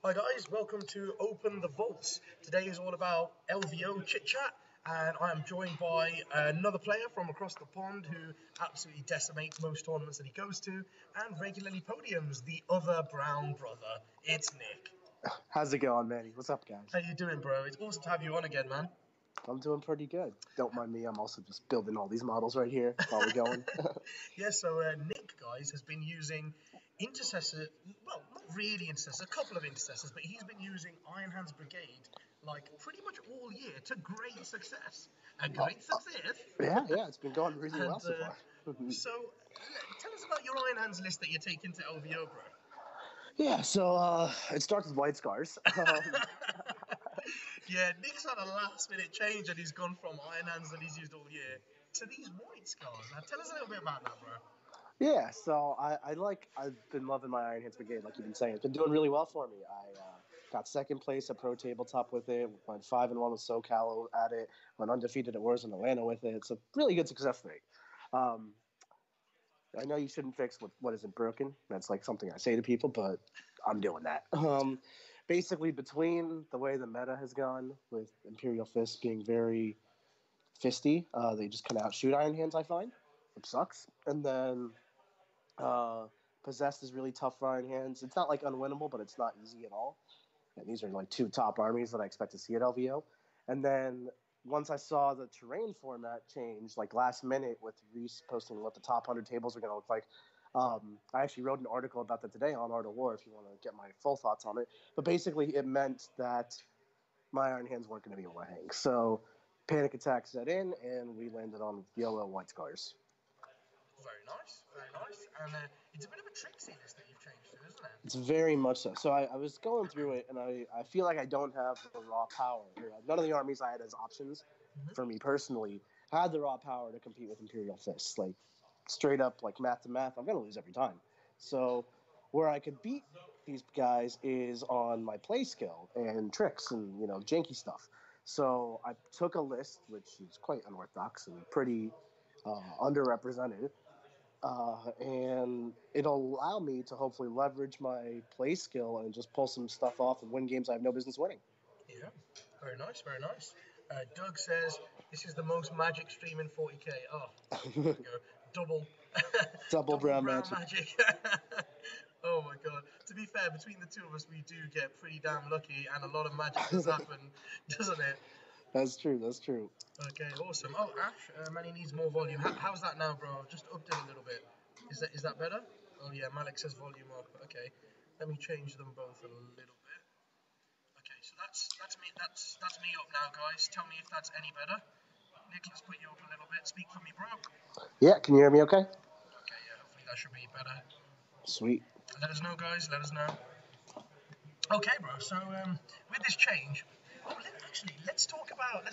Hi guys, welcome to Open the Vaults. Today is all about LVO chit chat, and I am joined by another player from across the pond who absolutely decimates most tournaments that he goes to and regularly podiums. The other brown brother. It's Nick. How's it going, Manny? What's up, guys? How you doing, bro? It's awesome to have you on again, man. I'm doing pretty good. Don't mind me. I'm also just building all these models right here while we're going. Yeah, so Nick, guys, has been using Intercessor, well, not really Intercessor, a couple of Intercessors, but he's been using Iron Hands Brigade like pretty much all year to great success. A great success. Yeah, it's been going really And well so far. so, tell us about your Iron Hands list that you're taking to LVO, bro. Yeah, so it starts with White Scars. Yeah, Nick's had a last minute change and he's gone from Iron Hands that he's used all year to these White Scars. Now, tell us a little bit about that, bro. Yeah, so I've been loving my Iron Hands Brigade, like you've been saying. It's been doing really well for me. I got second place at Pro Tabletop with it, went 5-1 with SoCal at it, went undefeated at Wars in Atlanta with it. It's a really good success rate. I know you shouldn't fix what isn't broken. That's like something I say to people, but I'm doing that. Basically, between the way the meta has gone with Imperial Fists being very fisty, they just kind of outshoot Iron Hands, I find, which sucks. And then Possessed is really tough for Iron Hands. It's not like unwinnable, but it's not easy at all. And these are like two top armies that I expect to see at LVO. And then once I saw the terrain format change, like last minute with Reese posting what the top 100 tables are going to look like, I actually wrote an article about that today on Art of War if you want to get my full thoughts on it. But basically, it meant that my Iron Hands weren't going to be able to hang. So panic attack set in, and we landed on yellow White Scars. Very nice, very nice. And it's a bit of a tricksy list that you've changed to, isn't it? It's very much so. So I was going through it, and I feel like I don't have the raw power. None of the armies I had as options, for me personally, had the raw power to compete with Imperial Fists. Like, straight up, like math to math, I'm going to lose every time. So where I could beat these guys is on my play skill and tricks and, janky stuff. So I took a list, which is quite unorthodox and pretty underrepresented, and it'll allow me to hopefully leverage my play skill and just pull some stuff off and win games I have no business winning. Yeah, very nice, very nice. Doug says this is the most magic stream in 40k. Oh, there we go. Double, Double brown magic. magic. Oh my god. To be fair, between the two of us, we do get pretty damn lucky, and a lot of magic does happen, doesn't it? That's true. That's true. Okay, awesome. Oh, Ash, Manny needs more volume. How's that now, bro? I've just upped it a little bit. Is that better? Oh yeah, Malik says volume up. Okay, let me change them both a little bit. Okay, so that's me. That's me up now, guys. Tell me if that's any better. Nick, let's put you up a little bit. Speak for me, bro. Yeah, can you hear me okay? Okay, yeah, hopefully that should be better. Sweet. Let us know, guys. Let us know. Okay, bro. So with this change, let's talk about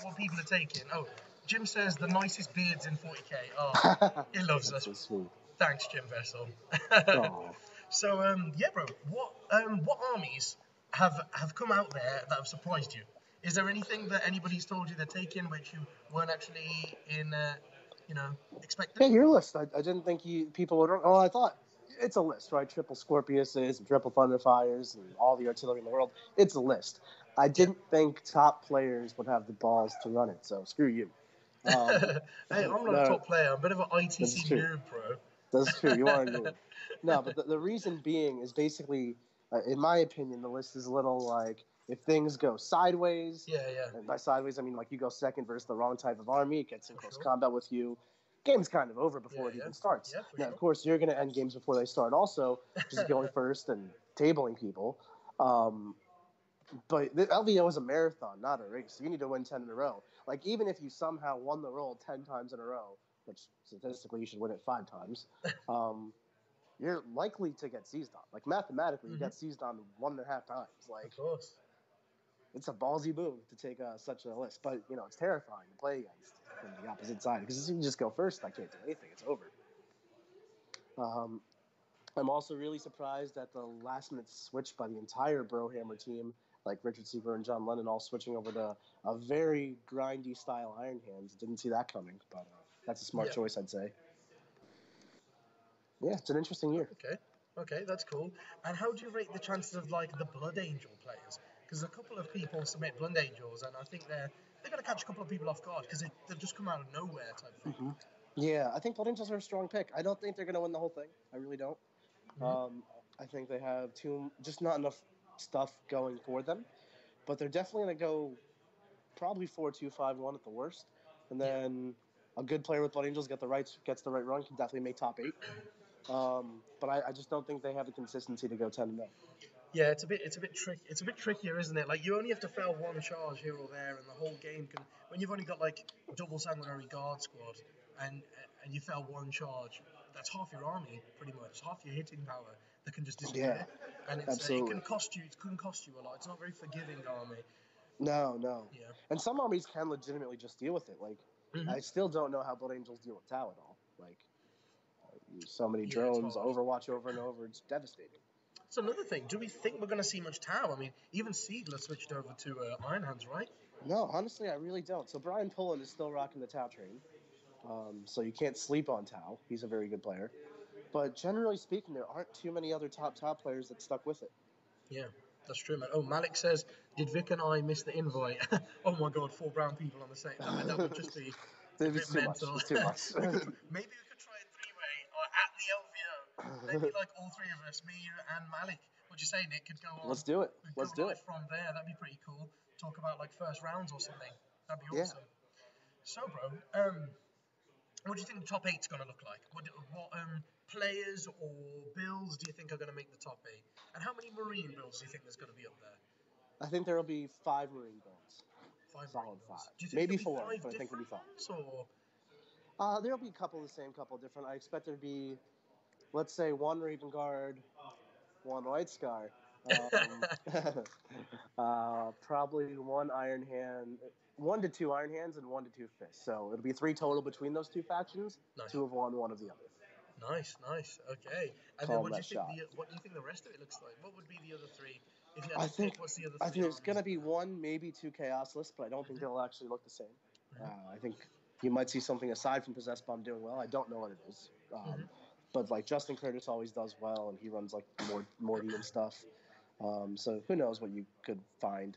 what people are taking. Oh, Jim says the nicest beards in 40k. Oh, he loves us. So sweet. Thanks, Jim Vessel. Oh. So yeah, bro. What armies have come out there that have surprised you? Is there anything that anybody's told you they're taking which you weren't actually expecting? Yeah, your list. I didn't think people would. Oh, I thought it's a list, right? Triple Scorpiuses and triple Thunderfires and all the artillery in the world. It's a list. I didn't think top players would have the balls to run it. So screw you. Hey, I'm not a top player. I'm a bit of an ITC noob, bro. That's true. You are a noob. No, but the reason being is basically, in my opinion, the list is a little like if things go sideways. Yeah. And by sideways, I mean like you go second versus the wrong type of army. It gets in close sure. combat with you. Game's kind of over before it even starts. Yeah, now, sure. of course, you're going to end games before they start also, just going first and tabling people. But the LVO is a marathon, not a race. So you need to win 10 in a row. Like, even if you somehow won the roll 10 times in a row, which statistically you should win it 5 times, you're likely to get seized on. Like, mathematically, you get seized on 1.5 times. Like, of course. It's a ballsy move to take such a list. But, it's terrifying to play against from the opposite side. Because if you just go first, I can't do anything. It's over. I'm also really surprised at the last-minute switch by the entire Brohammer team, like Richard Seaver and John Lennon all switching over to a very grindy style Iron Hands. Didn't see that coming, but that's a smart choice, I'd say. Yeah, it's an interesting year. Okay, that's cool. And how do you rate the chances of like the Blood Angel players? Because a couple of people submit Blood Angels, and I think they're going to catch a couple of people off guard because they've just come out of nowhere type thing. Mm-hmm. Yeah, I think Blood Angels are a strong pick. I don't think they're going to win the whole thing. I really don't. I think they have just not enough stuff going for them. But they're definitely going to go probably 4-2-5-1 at the worst. And then a good player with Blood Angels gets the right run, can definitely make top 8. But I just don't think they have the consistency to go 10-0. Yeah, it's a bit tricky. It's a bit trickier, isn't it? Like you only have to fail one charge here or there, and the whole game can. When you've only got like double sanguinary guard squad, and you fail one charge, that's half your army pretty much, half your hitting power that can just disappear. Yeah, And it can cost you. It can cost you a lot. It's not a very forgiving army. No. Yeah. And some armies can legitimately just deal with it. Like I still don't know how Blood Angels deal with Tau at all. Like so many drones, Overwatch over and over. It's devastating. That's another thing. Do we think we're going to see much Tau? I mean, even Siegler switched over to Iron Hands, right? No, honestly, I really don't. So Brian Pullen is still rocking the Tau train. So you can't sleep on Tau. He's a very good player. But generally speaking, there aren't too many other top players that stuck with it. Yeah, that's true, man. Oh, Malik says, did Vic and I miss the invite? Oh my God, 4 brown people on the same. I mean, that would just be a bit mental. It's too much. Maybe we could try a 3-way or at the LVO. Maybe like all 3 of us, me, you, and Malik. What do you say, Nick? Could go on. Let's do it. Let's do it. From there. That'd be pretty cool. Talk about like first rounds or something. That'd be awesome. So, bro, what do you think the top 8's going to look like? What players or builds do you think are going to make the top 8? And how many Marine builds do you think there's going to be up there? I think there will be 5 Marine builds. 5 Solid Marine builds. 5. Do you think maybe 4, be 5 but I think it'll be 5. Or? There'll be a couple of the same, couple of different. I expect there to be, let's say, 1 Raven Guard, 1 White Scar. Probably 1 Iron Hand, 1 to 2 Iron Hands, and 1 to 2 Fists. So it'll be 3 total between those 2 factions. Nice. 2 of one of the other. Nice. Okay. And then what do you think the rest of it looks like? What would be the other 3? If you had to pick, what's the other 3? I think there's going to be 1, maybe 2 Chaos lists, but I don't think they'll actually look the same. I think you might see something aside from Possessed Bomb doing well. I don't know what it is. But like Justin Curtis always does well, and he runs like Morty and stuff. So who knows what you could find.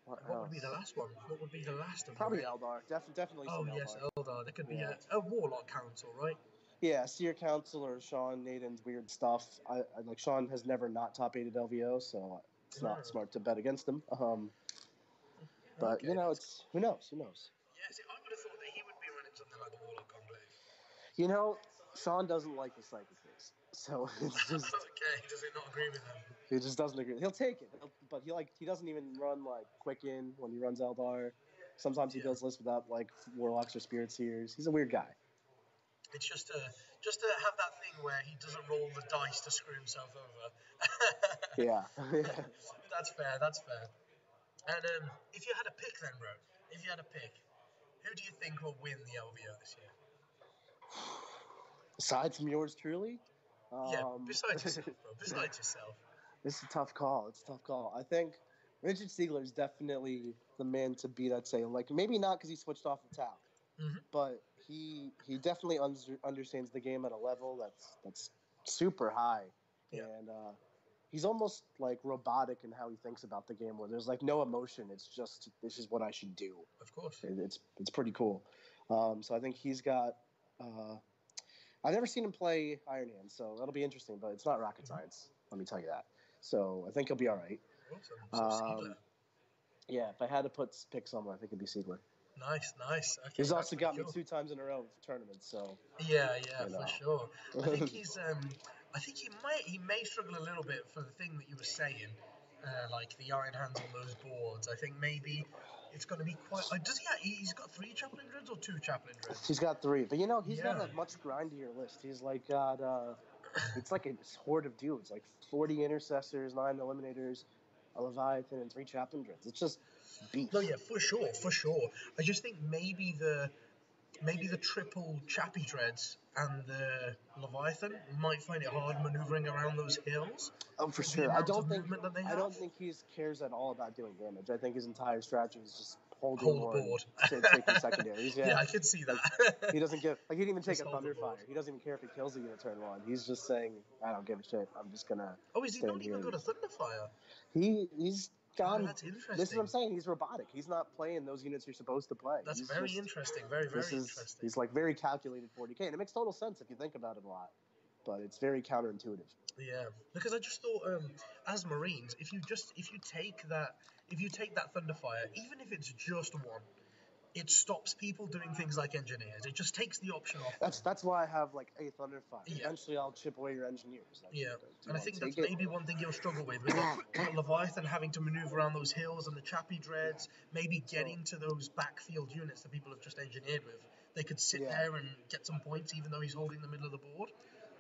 What would be the last one? What would be the last of Probably Eldar. Definitely some Eldar. Yes, Eldar. There could be a Warlock Council, right? Yeah, Seer Council or Sean Nathan's weird stuff. I like Sean has never not top 8 at LVO, so it's not smart to bet against him. But okay, it's who knows? Yeah, see, I would have thought that he would be running something like the Warlock Enclave. Enclave. Sean doesn't like the Psychic Mix, so it's just okay. Does he not agree with him? He just doesn't agree. He'll take it, but he doesn't even run like Quicken when he runs Eldar. Sometimes he does lists without like Warlocks or Spirit Seers. He's a weird guy. It's just to have that thing where he doesn't roll the dice to screw himself over. Yeah. That's fair. And if you had a pick then, bro, who do you think will win the LVO this year? Aside from yours truly? Besides yourself, bro. Besides yourself. It's a tough call. I think Richard Siegler is definitely the man to beat, I'd say. Like, maybe not because he switched off the Tau, but he definitely understands the game at a level that's super high. Yeah. And he's almost like robotic in how he thinks about the game, where there's like no emotion. It's just, this is what I should do. Of course. It's pretty cool. So I think he's got... I've never seen him play Iron Hands, so that'll be interesting, but it's not rocket science, let me tell you that. So I think he'll be all right. Awesome. Yeah, if I had to pick someone, I think it'd be Siegler. Nice. Okay, he's also got me 2 times in a row with tournaments, so... Yeah, for sure. I think he's... I think he may struggle a little bit for the thing that you were saying, like the Iron Hands on those boards. I think maybe it's going to be quite... he's got 3 Chaplain Dreads or 2 Chaplain Dreads? He's got 3, but he's got a much grindier list. He's like got... it's like a horde of dudes, like 40 Intercessors, 9 Eliminators, a Leviathan, and 3 Chaplain Dreads. It's just beef. No, yeah, for sure. I just think maybe the triple Chappie Dreads and the Leviathan might find it hard maneuvering around those hills. Oh, for sure. I don't think he cares at all about doing damage. I think his entire strategy is just holding Hold one, board. taking secondaries. Yeah, I could see that. He doesn't give, like, he didn't even take Just a hold the Thunderfire. board. He doesn't even care if he kills a unit turn 1. He's just saying, I don't give a shit. I'm just gonna Oh, is he stand not here. even got a Thunderfire? He's gone. Oh, that's interesting. This is what I'm saying. He's robotic. He's not playing those units you're supposed to play. That's he's very just, interesting. Very interesting. He's like very calculated 40k, and it makes total sense if you think about it a lot. But it's very counterintuitive. Yeah, because I just thought, as Marines, if you take that Thunderfire, even if it's just one, it stops people doing things like engineers. It just takes the option off. That's why I have like a Thunderfire. Yeah. Eventually, I'll chip away your engineers. And I think that's maybe one thing you'll struggle with like Leviathan having to maneuver around those hills and the Chappie Dreads, maybe getting to those backfield units that people have just engineered with. They could sit there and get some points, even though he's holding the middle of the board.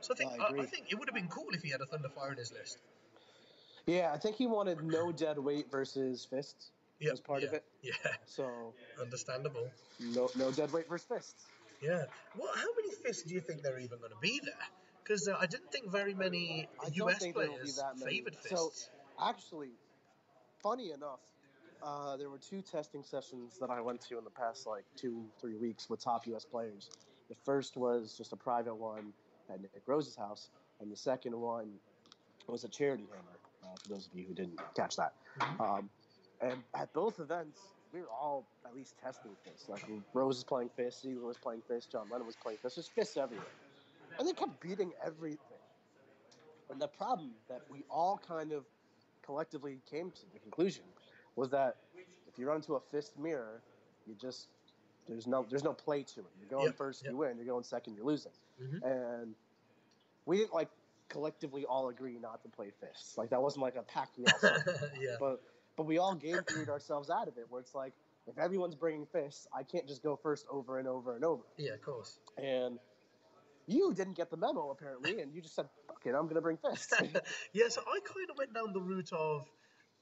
So I think it would have been cool if he had a Thunderfire in his list. Yeah, I think he wanted no dead weight versus fists. As part of it. Yeah. So understandable. No dead weight versus fists. Yeah. Well, how many fists do you think there are even going to be there? Because I didn't think very many US players favored fists. So actually, funny enough, there were 2 testing sessions that I went to in the past 2-3 weeks with top US players. The first was just a private one at Nick Rose's house, and the second one was a charity hammer. For those of you who didn't catch that. Mm-hmm. And at both events, we were all at least testing fists. Like, Rose was playing fists, Eagle was playing fists, John Lennon was playing fists. There's fists everywhere. And they kept beating everything. And the problem that we all kind of collectively came to the conclusion was that if you run into a fist mirror, there's no play to it. You're going first, you win. You're going second, you're losing. Mm-hmm. And we didn't collectively all agree not to play fists. Like, that wasn't like a pact we all said. But we all game theored ourselves out of it, where it's like, if everyone's bringing fists, I can't just go first over and over and over. Yeah, of course. And you didn't get the memo, apparently, and you just said, fuck it, I'm going to bring fists. Yeah, so I kind of went down the route of,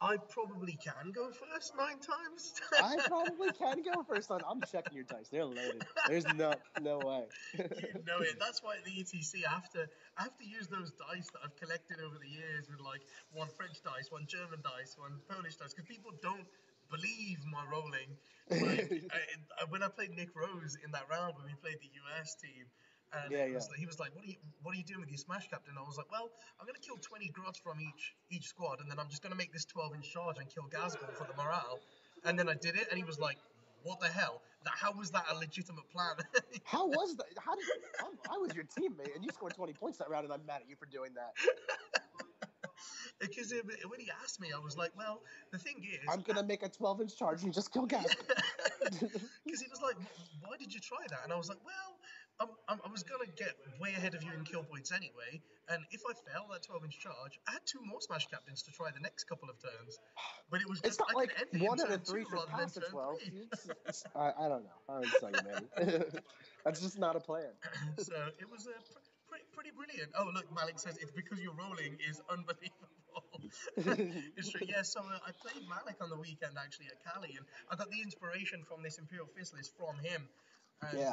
I probably can go first 9 times. I probably can go first. I'm checking your dice. They're loaded. There's no way. You know it. That's why at the ETC, I have to use those dice that I've collected over the years with one French dice, one German dice, one Polish dice, because people don't believe my rolling. When I played Nick Rose in that round when we played the US team, and he was like, what are you doing with your Smash Captain? I was like, well, I'm going to kill 20 grots from each squad, and then I'm just going to make this 12-inch charge and kill Gazgul for the morale. And then I did it, and he was like, what the hell? How was that a legitimate plan? How was that? I was your teammate, and you scored 20 points that round, and I'm mad at you for doing that. Because when he asked me, I was like, well, the thing is... I'm going to make a 12-inch charge and just kill Gazgul. Because he was like, why did you try that? And I was like, well... I was going to get way ahead of you in kill points anyway, and if I fail that 12-inch charge, I had 2 more Smash Captains to try the next couple of turns. But it was just... It's not like 1 out of 3 should pass the 12. I don't know. I don't tell you, man. That's just not a plan. So it was pretty brilliant. Oh, look, Malik says it's because your rolling is unbelievable. It's true. Yeah, so I played Malik on the weekend, actually, at Cali, and I got the inspiration from this Imperial Fist list from him. And,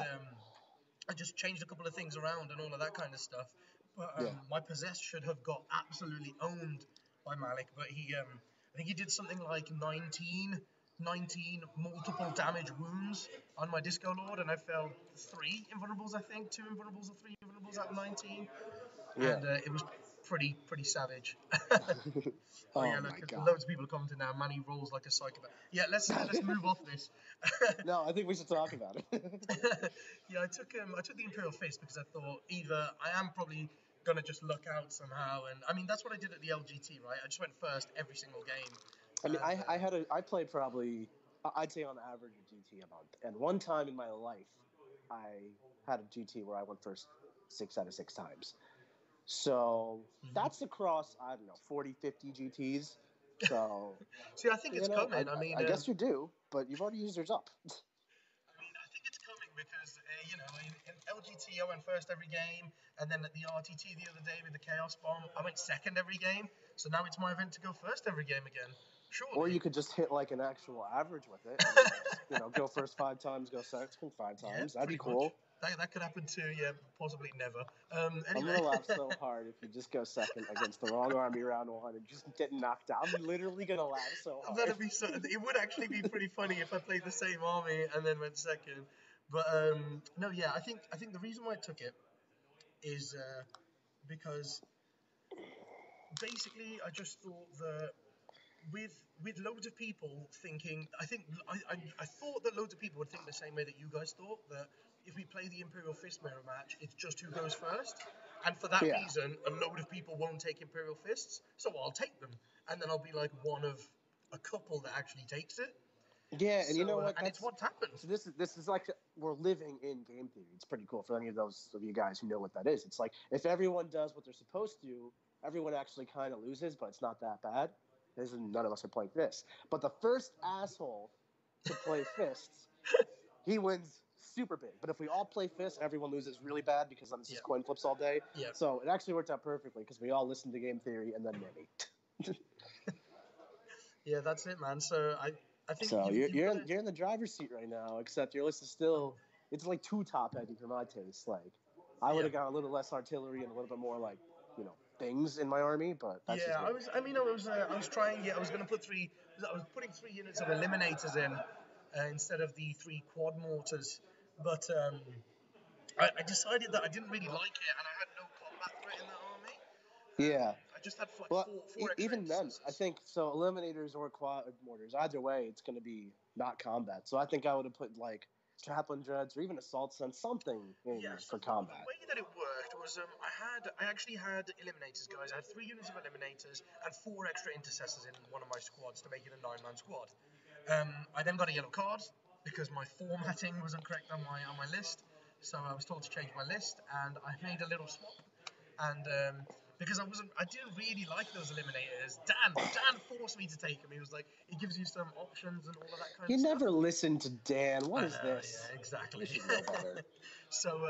I just changed a couple of things around and all of that kind of stuff. But my Possess should have got absolutely owned by Malik. But I think he did something like 19 multiple damage wounds on my Disco Lord, and I fell 3 invulnerables, I think. 2 invulnerables or 3 invulnerables out of 19. Yeah. And it was pretty savage. Oh yeah, look, loads of people commenting now. Manny rolls like a psychopath. Yeah, let's move off this. No, I think we should talk about it. Yeah, I took the Imperial Fist because I thought either I am probably gonna just luck out somehow, and I mean that's what I did at the LGT, right? I just went first every single game. I mean, I played probably, I'd say on average a GT a month, and one time in my life I had a GT where I went first 6 out of 6 times. So that's across, I don't know, 40, 50 GTs. So see, I think it's coming. I guess you do, but you've already used yours up. I mean, I think it's coming because in LGT I went first every game, and then at the RTT the other day with the Chaos Bomb I went second every game. So now it's my event to go first every game again. Surely. Or you could just hit like an actual average with it, and just, go first 5 times, go second 5 times. That'd be cool. That could happen too, yeah, possibly never. I'm Anyway. gonna laugh so hard if you just go second against the wrong army round 1 and just get knocked out. I'm literally gonna laugh so hard. That'd be so. It would actually be pretty funny if I played the same army and then went second. But no, yeah, I think the reason why I took it is because basically I just thought that with loads of people thinking, I thought that loads of people would think the same way that you guys thought, that if we play the Imperial Fist mirror match, it's just who goes first, and for that reason, a load of people won't take Imperial Fists, so I'll take them, and then I'll be like one of a couple that actually takes it. Yeah, and you know what? And it's what's happened. So this is like we're living in game theory. It's pretty cool for any of those of you guys who know what that is. It's like if everyone does what they're supposed to, everyone actually kind of loses, but it's not that bad. None of us are playing fists. But the first asshole to play fists, he wins super big. But if we all play fists, everyone loses really bad because then it's just coin flips all day. Yeah. So it actually worked out perfectly because we all listened to game theory and then maybe. Yeah, that's it, man. So I think so you're in the driver's seat right now, except your list is still it's like too top heavy for my taste. Like I would have got a little less artillery and a little bit more like things in my army, but that's I was trying it. I was putting 3 units of eliminators in instead of the 3 quad mortars, but I decided that I didn't really like it, and I had no combat threat in the army. Yeah. I just had four extra even then, instances. I think so. Eliminators or quad mortars, either way, it's going to be not combat. So I think I would have put like Chaplain Dreads or even Assault Sense, something for combat. The way that it worked was I actually had eliminators, guys. I had 3 units of eliminators and 4 extra intercessors in one of my squads to make it a 9-man squad. I then got a yellow card because my formatting wasn't correct on my list, so I was told to change my list, and I made a little swap, and because I didn't really like those eliminators. Dan forced me to take them. He was like, it gives you some options and all of that kind of stuff. You never listened to Dan. What is this? Yeah, exactly. You should know better. So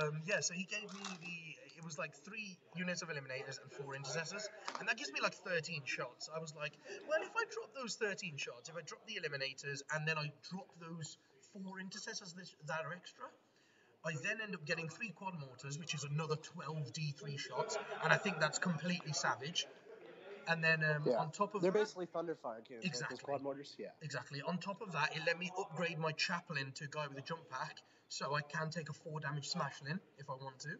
he gave me it was like 3 units of eliminators and 4 intercessors, and that gives me like 13 shots. I was like, well, if I drop those 13 shots, if I drop the eliminators and then I drop those 4 intercessors that are extra, I then end up getting 3 quad mortars, which is another 12 D3 shots, and I think that's completely savage. And then on top of they're basically Thunderfire cannons, exactly. Right? Those quad mortars, yeah. Exactly. On top of that, it let me upgrade my Chaplain to a guy with a jump pack, so I can take a 4 damage Smashling if I want to.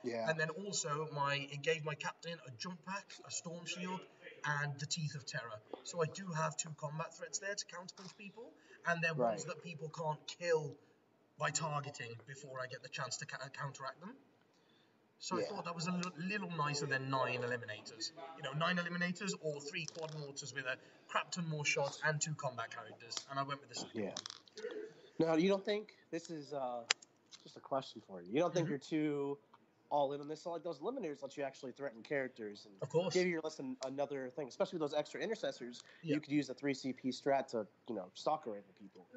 Yeah. And then also it gave my Captain a jump pack, a Storm Shield, and the Teeth of Terror. So I do have 2 combat threats there to counterpunch people, and they're ones that people can't kill by targeting before I get the chance to counteract them. So I thought that was a little nicer than 9 eliminators. 9 eliminators or 3 quad mortars with a crap ton more shots and 2 combat characters. And I went with the second one. Now, you don't think, this is just a question for you, you don't think you're too all in on this? So like those eliminators let you actually threaten characters and of course. give your list another thing, especially with those extra intercessors. You could use a 3 CP strat to, stalker rifle people.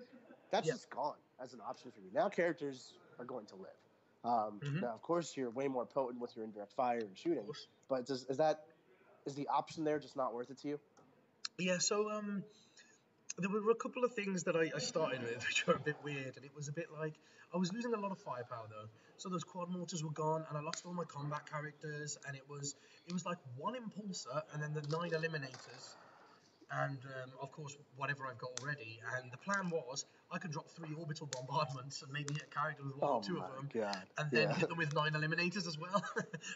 That's just gone as an option for you. Now characters are going to live. Now, of course, you're way more potent with your indirect fire and shooting, but is the option there just not worth it to you? Yeah, so there were a couple of things that I started with which were a bit weird, and it was a bit like I was losing a lot of firepower though. So those quad mortars were gone, and I lost all my combat characters, and it was like 1 impulsor and then the 9 eliminators. And, of course, whatever I've got already. And the plan was I could drop 3 orbital bombardments and maybe hit a character with 1 or 2 of them. God. And then hit them with 9 eliminators as well.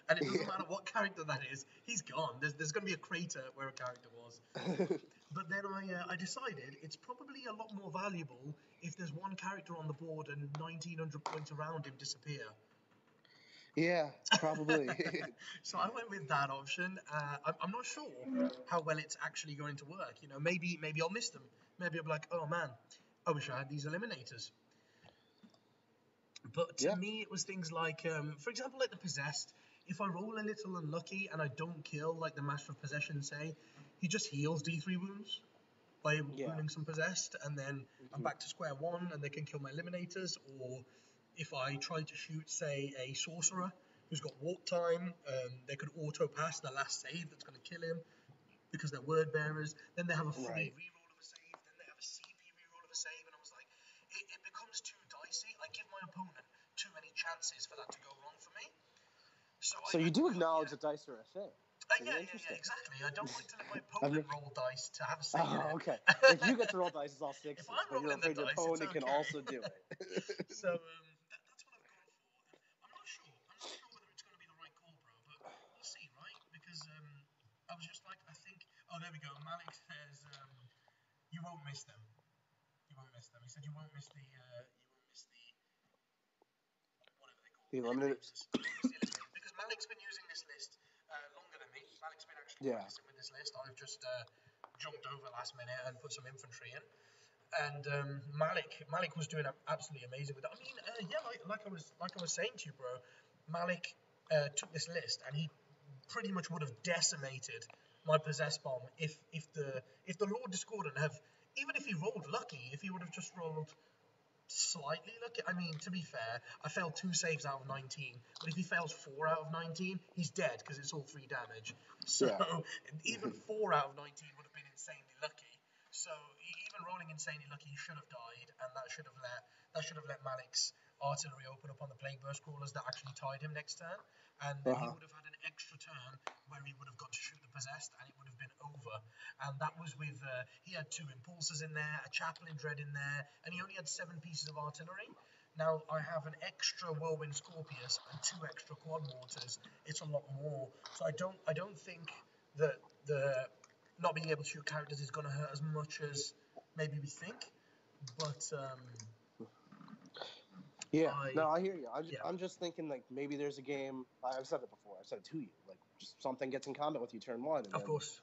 And it doesn't matter what character that is. He's gone. There's going to be a crater where a character was. But then I decided it's probably a lot more valuable if there's 1 character on the board and 1,900 points around him disappear. Yeah, probably. So I went with that option. I'm not sure how well it's actually going to work. Maybe I'll miss them. Maybe I'll be like, oh man, I wish I had these eliminators. But to me, it was things like, for example, like the Possessed. If I roll a little unlucky and I don't kill, like the Master of Possession say, he just heals D3 wounds by wounding some Possessed, and then I'm back to square 1, and they can kill my eliminators. Or if I try to shoot, say, a Sorcerer who's got warp time, they could auto-pass the last save that's going to kill him because they're word bearers. Then they have a free reroll of chances for that to go wrong for me. So you do acknowledge that dice are a thing. Yeah, exactly. I don't like to let my opponent roll dice to have a say in it. Okay. If you get to roll dice, it's all sixes, but you're afraid your opponent can also do it. So that's what I've gone for. I'm not sure whether it's going to be the right call, bro, but we'll see, right? Because I was just like, I think. Oh, there we go. Malik says you won't miss them. You won't miss them. He said you won't miss the. What are they called? The eliminators. Because Malik's been using this list longer than me. Malik's been actually practicing with this list. I've just jumped over last minute and put some infantry in. And Malik was doing absolutely amazing with it. I mean, like I was saying to you, bro. Malik took this list and he pretty much would have decimated my possess bomb if the Lord Discordant have, even if he rolled lucky, if he would have just rolled slightly lucky. I mean, to be fair, I failed 2 saves out of 19, but if he fails 4 out of 19, he's dead because it's all 3 damage. So even 4 out of 19 would have been insanely lucky. So even rolling insanely lucky, he should have died, and that should have let Malik's artillery open up on the plague burst crawlers that actually tied him next turn, and then he would have had an extra turn where he would have got to shoot the possessed, and it would have been over. And that was with he had 2 impulsors in there, a chaplain dread in there, and he only had 7 pieces of artillery. Now I have an extra whirlwind Scorpius and 2 extra quad mortars. It's a lot more. So I don't think that the not being able to shoot characters is going to hurt as much as maybe we think. But I hear you. I'm just thinking like maybe there's a game. I've said it before. I've said it to you. Like just something gets in combat with you turn 1. And of course.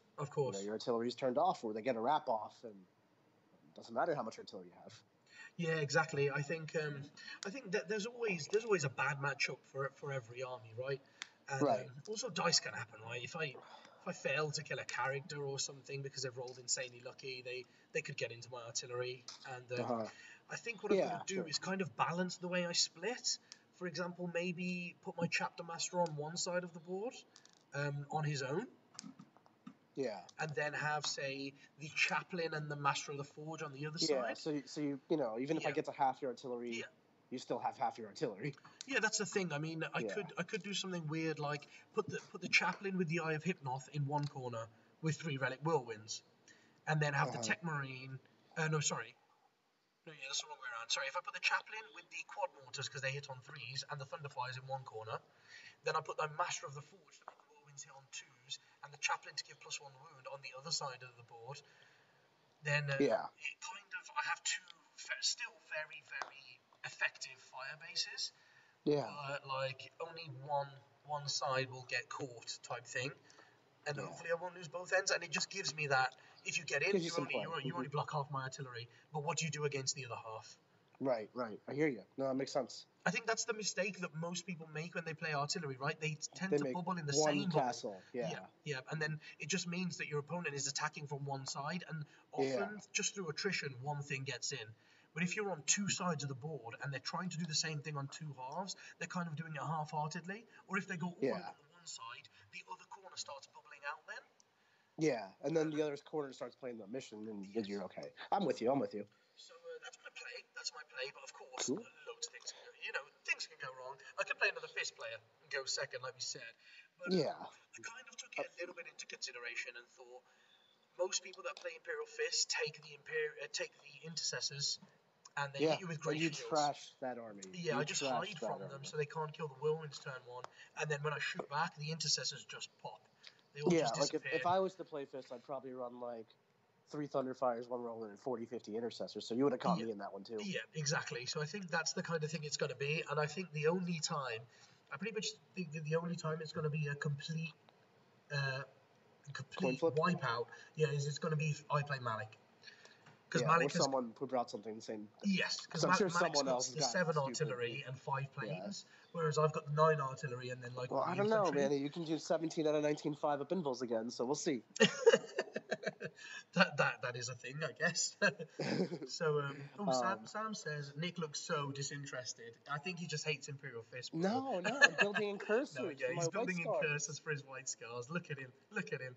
Your artillery's turned off, or they get a wrap off, and it doesn't matter how much artillery you have. Yeah, exactly. I think that there's always a bad matchup for every army, right? And also dice can happen, right? If I fail to kill a character or something because they've rolled insanely lucky, they could get into my artillery. And I think what I'm going to do is kind of balance the way I split. For example, maybe put my chapter master on one side of the board, on his own. Yeah. And then have, say, the chaplain and the master of the forge on the other side. So you even if I get to half your artillery, you still have half your artillery. Yeah, that's the thing. I mean, I could do something weird like put the chaplain with the Eye of Hypnoth in one corner with 3 relic whirlwinds, and then have the tech marine. That's the wrong way around. Sorry, if I put the chaplain with the quad mortars because they hit on 3s and the thunderfires in one corner, then I put the master of the forge to make the whirlwinds hit on 2s and the chaplain to give +1 wound on the other side of the board. Then it kind of I have 2 still very very effective fire bases. Yeah. Like only one side will get caught type thing, and hopefully I won't lose both ends. And it just gives me that if you get in, you only block half my artillery. But what do you do against the other half? Right. I hear you. No, that makes sense. I think that's the mistake that most people make when they play artillery, right? They tend to bubble in the same castle. Yeah. And then it just means that your opponent is attacking from one side, and often just through attrition, one thing gets in. But if you're on 2 sides of the board and they're trying to do the same thing on 2 halves, they're kind of doing it half-heartedly. Or if they go all over on one side, the other corner starts bubbling out then. Yeah, and then the other corner starts playing the mission, and you're okay. I'm with you. So that's my play. But of course, loads of things. Things can go wrong. I could play another fist player and go second, like we said. But I kind of took it a little bit into consideration and thought most people that play Imperial Fist take the intercessors. And they hit you with great shields. You trash that army. Yeah, I just hide from them so they can't kill the whirlwinds turn 1. And then when I shoot back, the intercessors just pop. They all just disappear. Like if I was to play Fist, I'd probably run like 3 Thunderfires, 1 Roller, and 40-50 intercessors. So you would have caught me in that one too. Yeah, exactly. So I think that's the kind of thing it's going to be. And I think the only time, I pretty much think that the only time it's going to be a complete wipeout, is it's going to be if I play Malik. Or someone who brought something insane. Yes, because I'm sure someone else has 7 artillery and 5 planes, whereas I've got 9 artillery and then like. Well, I don't know, man. You can do 17 out of 19 5-up invulns again, so we'll see. that is a thing, I guess. So, Sam says Nick looks so disinterested. I think he just hates Imperial Fist. Bro. No, I'm building in cursors. He's building in cursors for his white scars. Look at him.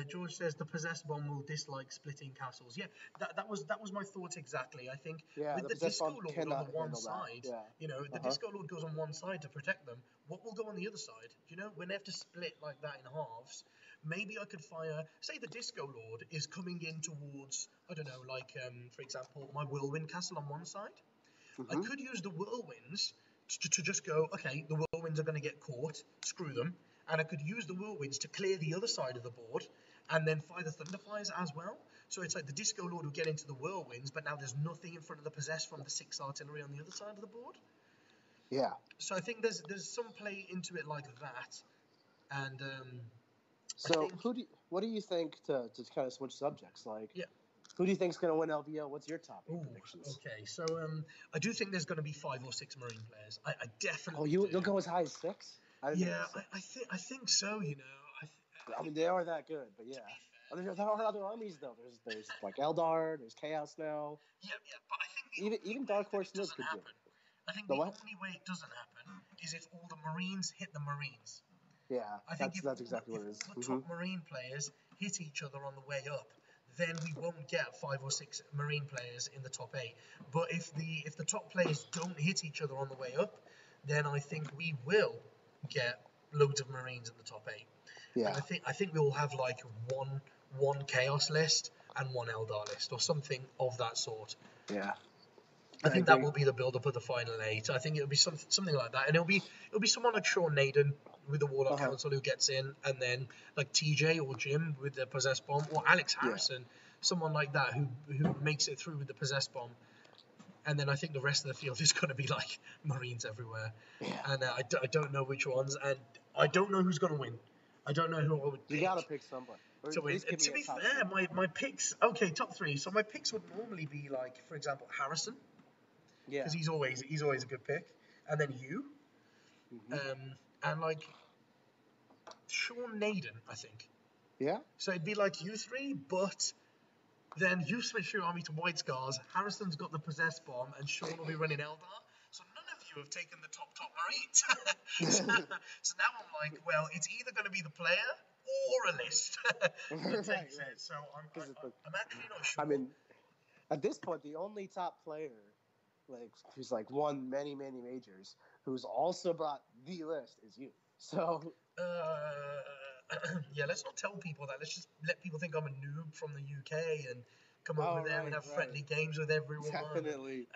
George says the possessed bomb will dislike splitting castles. Yeah, that was my thought exactly. I think with the the possessed Disco bomb Lord on cannot the one handle that. side, Yeah. the Disco Lord goes on one side to protect them. What will go on the other side? When they have to split like that in halves, maybe I could fire. Say the Disco Lord is coming in towards, I don't know, like for example, my Whirlwind Castle on one side. I could use the Whirlwinds to just go, okay, the Whirlwinds are going to get caught, screw them, and I could use the Whirlwinds to clear the other side of the board, and then fire the Thunderfires as well. So it's like the Disco Lord will get into the Whirlwinds, but now there's nothing in front of the Possessed from the 6 artillery on the other side of the board. Yeah. So I think there's some play into it like that, and So what do you think to kind of switch subjects? Like, who do you think's going to win LVO? What's your top predictions? Okay, so I do think there's going to be 5 or 6 Marine players. I definitely. Oh, you'll go as high as 6? I think so. I mean, they are that good, but yeah. There are other armies though. There's like Eldar, there's Chaos now. Yeah, but I think even Dark Horse Noob could do it. I think the only way it doesn't happen is if all the Marines hit the Marines. Yeah, I think that's exactly what it is. If the top Marine players hit each other on the way up, then we won't get 5 or 6 Marine players in the top 8. But if the top players don't hit each other on the way up, then I think we will get loads of Marines in the top 8. Yeah. And I think we'll have like one Chaos list and one Eldar list or something of that sort. Yeah. I think that will be the build-up of the final 8. I think it'll be something like that, and it'll be someone like Sean Naden with the Warlock Council who gets in, and then like TJ or Jim with the Possessed Bomb, or Alex Harrison, someone like that who makes it through with the Possessed Bomb. And then I think the rest of the field is going to be like Marines everywhere. Yeah. And I don't know which ones, and I don't know who's going to win. I don't know who I would pick. You got to pick somebody. To win. To be fair, my picks, top 3. So my picks would normally be like, for example, Harrison. Yeah. Because he's always a good pick. And then you. And like Sean Naden, I think. Yeah. So it'd be like you 3, but then you switch your army to White Scars. Harrison's got the Possessed Bomb, and Sean will be running Eldar. So none of you have taken the top Marines. so now I'm like, well, it's either going to be the player or a list that takes it. So I'm actually not sure. I mean, at this point, the only top player, like who's like won many majors, who's also brought the list, is you. So. Yeah, let's not tell people that. Let's just let people think I'm a noob from the UK and come over there and have friendly games with everyone. Definitely.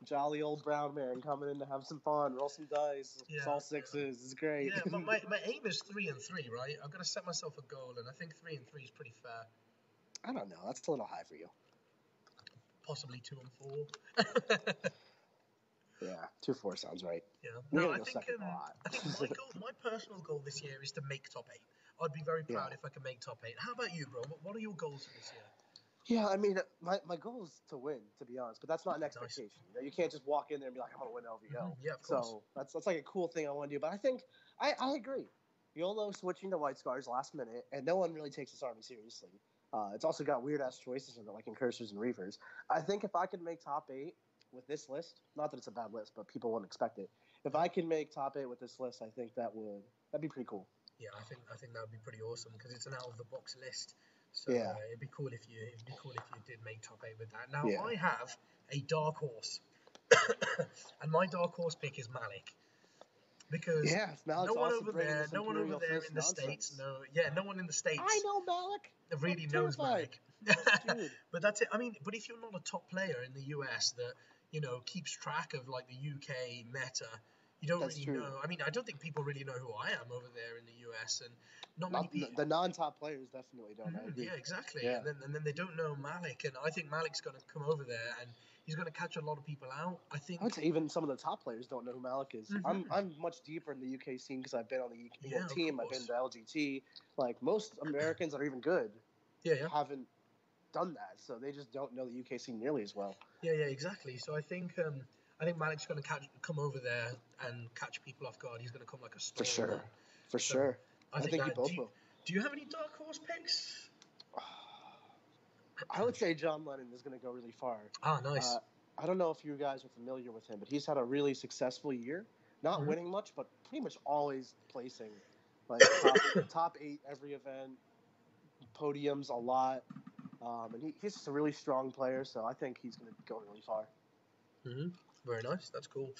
Jolly old brown man coming in to have some fun, roll some dice. It's all 6s. It's great. Yeah, my aim is 3 and 3, right? I've got to set myself a goal, and I think 3 and 3 is pretty fair. I don't know. That's a little high for you. Possibly 2 and 4. Yeah, 2-4 sounds right. Yeah. No, I think my personal goal this year is to make top 8. I'd be very proud if I could make top 8. How about you, bro? What are your goals for this year? Yeah, I mean, my goal is to win, to be honest, but that's not an expectation. Nice. You can't just walk in there and be like, I want to win LVO. Yeah, of course. So that's like a cool thing I want to do. But I think I agree. YOLO switching to White Scars last minute, and no one really takes this army seriously. It's also got weird-ass choices in it, like Incursors and Reavers. I think if I could make top 8 with this list, not that it's a bad list, but people wouldn't expect it. If I can make top 8 with this list, I think that'd be pretty cool. Yeah, I think that would be pretty awesome because it's an out-of-the-box list. So it'd be cool if you did make top 8 with that. Now I have a dark horse, and my dark horse pick is Malik. Because no one over there in the States. No one in the States. I know Malik. Really knows Malik. But that's it. I mean, but if you're not a top player in the US that keeps track of like the UK meta, you don't really know. I mean, I don't think people really know who I am over there in the US, and not many people. The non-top players definitely don't. Yeah, exactly. Yeah. And then they don't know Malik, and I think Malik's going to come over there and he's going to catch a lot of people out. I would say even some of the top players don't know who Malik is. I'm much deeper in the UK scene because I've been on the UK team. I've been to LGT. Like most Americans that are even good, haven't done that, so they just don't know the UK scene nearly as well. Yeah, exactly. So I think Malik's going to come over there and catch people off guard. He's going to come like a storm. For sure. I think you both will. Do you have any dark horse picks? I would say John Lennon is going to go really far. Ah, nice. I don't know if you guys are familiar with him, but he's had a really successful year. Not winning much, but pretty much always placing like top 8 every event. podiums a lot. And he's just a really strong player, so I think he's going to go really far. Mm-hmm. Very nice. That's cool.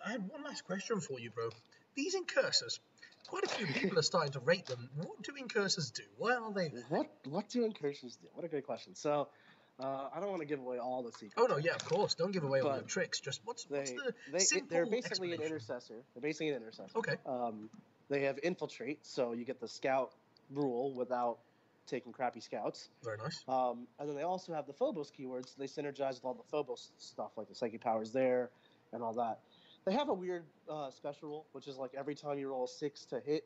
I had one last question for you, bro. These incursors, quite a few people are starting to rate them. What do incursors do? Why are they? What do incursors do? What a great question. So, I don't want to give away all the secrets. Oh no, yeah, of course. Don't give away all the tricks. Just what's the simple They're basically an explanation? intercessor. They're basically an intercessor. Okay. They have infiltrate, so you get the scout rule without taking crappy scouts. Very nice. And then they also have the Phobos keywords. They synergize with all the Phobos stuff, like the psychic powers there and all that. They have a weird special rule, which is like every time you roll a 6 to hit,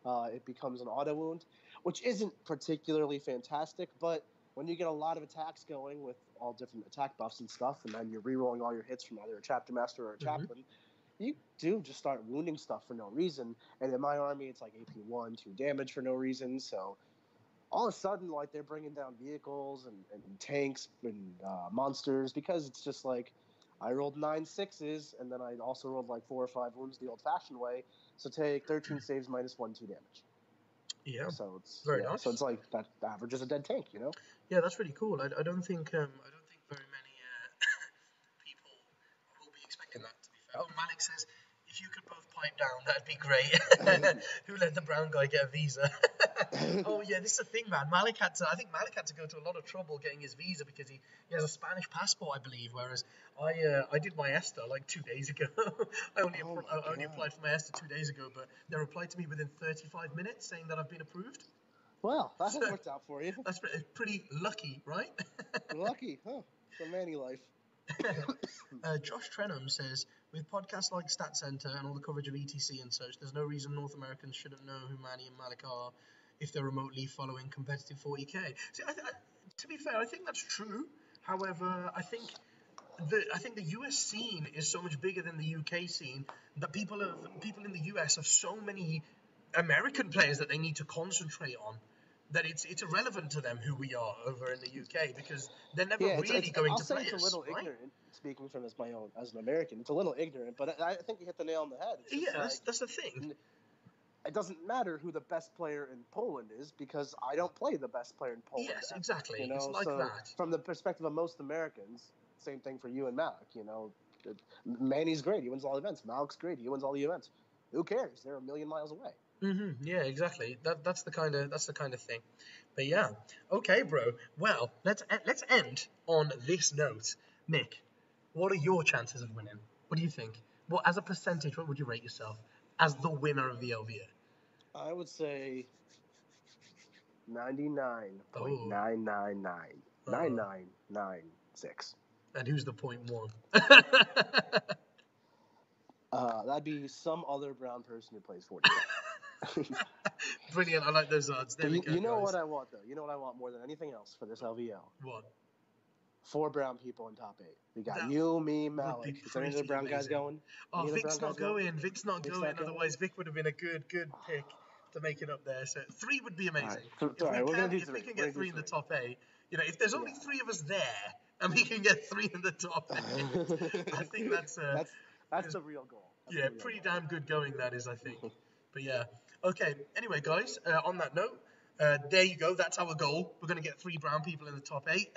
it becomes an auto wound, which isn't particularly fantastic, but when you get a lot of attacks going with all different attack buffs and stuff, and then you're rerolling all your hits from either a chapter master or a chaplain, you do just start wounding stuff for no reason. And in my army, it's like AP 1, 2 damage for no reason, so all of a sudden, like, they're bringing down vehicles and tanks and monsters, because it's just like, I rolled 9 6s, and then I also rolled like 4 or 5 wounds the old-fashioned way, so take 13 saves minus 1, 2 damage. Yeah. So it's very nice. So it's like that average is a dead tank, you know? Yeah, that's really cool. I don't think very many people will be expecting that, to be fair. Oh, Malik says, if you could both pipe down, that'd be great. Who let the brown guy get a visa? Oh yeah, this is the thing, man. I think Malik had to go to a lot of trouble getting his visa because he has a Spanish passport, I believe, whereas I did my ESTA like 2 days ago. I only applied for my ESTA 2 days ago, but they replied to me within 35 minutes saying that I've been approved. Well, that worked out for you. That's pretty lucky, right? Lucky, huh? It's a manny life. Josh Trenham says, with podcasts like Stat Center and all the coverage of ETC and such, there's no reason North Americans shouldn't know who Manny and Malik are if they're remotely following competitive 40k. See, to be fair, I think that's true. However, I think the US scene is so much bigger than the UK scene that people in the US have so many American players that they need to concentrate on, that it's irrelevant to them who we are over in the UK, because they're never going to play us. I'll say it's a little ignorant, speaking from as an American. It's a little ignorant, but I think you hit the nail on the head. That's the thing. It doesn't matter who the best player in Poland is, because I don't play the best player in Poland. Yes, exactly. You know? It's like that. From the perspective of most Americans, same thing for you and Malik. You know, Manny's great. He wins all events. Malik's great. He wins all the events. Who cares? They're a million miles away. Yeah, exactly. That's the kind of thing. But yeah, okay, bro. Well, let's end on this note. Nick, what are your chances of winning? What do you think? What, as a percentage, what would you rate yourself as the winner of the LVO? I would say 99.999 9996. And who's the 0.1? That'd be some other brown person who plays 40k. Brilliant, I like those odds. There we go, you know guys. what I want, though? You know what I want more than anything else for this LVO? What? 4 brown people in top 8. We got you, me, Malik. Is there any other brown guys going? Oh, Vic's not going. Vic's not going. Otherwise, Vic would have been a good pick to make it up there. So 3 would be amazing. If we can get 3 in the top 8, you know, if there's only 3 of us there and we can get 3 in the top 8, I think that's the real goal. Pretty damn good going, that is, I think. But yeah. Okay, anyway, guys, on that note, there you go. That's our goal. We're going to get 3 brown people in the top 8.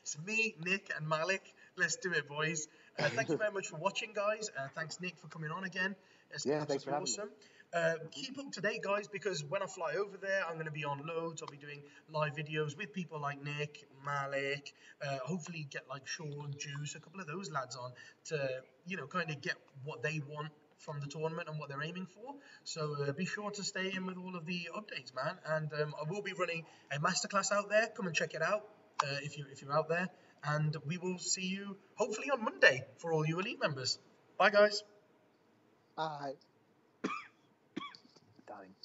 It's me, Nick, and Malik. Let's do it, boys. Thank you very much for watching, guys. Thanks, Nick, for coming on again. Thanks for having me. Keep up to date, guys, because when I fly over there, I'm going to be on loads. I'll be doing live videos with people like Nick, Malik, hopefully get like Sean, Juice, a couple of those lads on to, you know, kind of get what they want from the tournament and what they're aiming for. So be sure to stay in with all of the updates, man. And I will be running a masterclass out there. Come and check it out if you're out there. And we will see you hopefully on Monday for all you elite members. Bye, guys. Bye. Dying.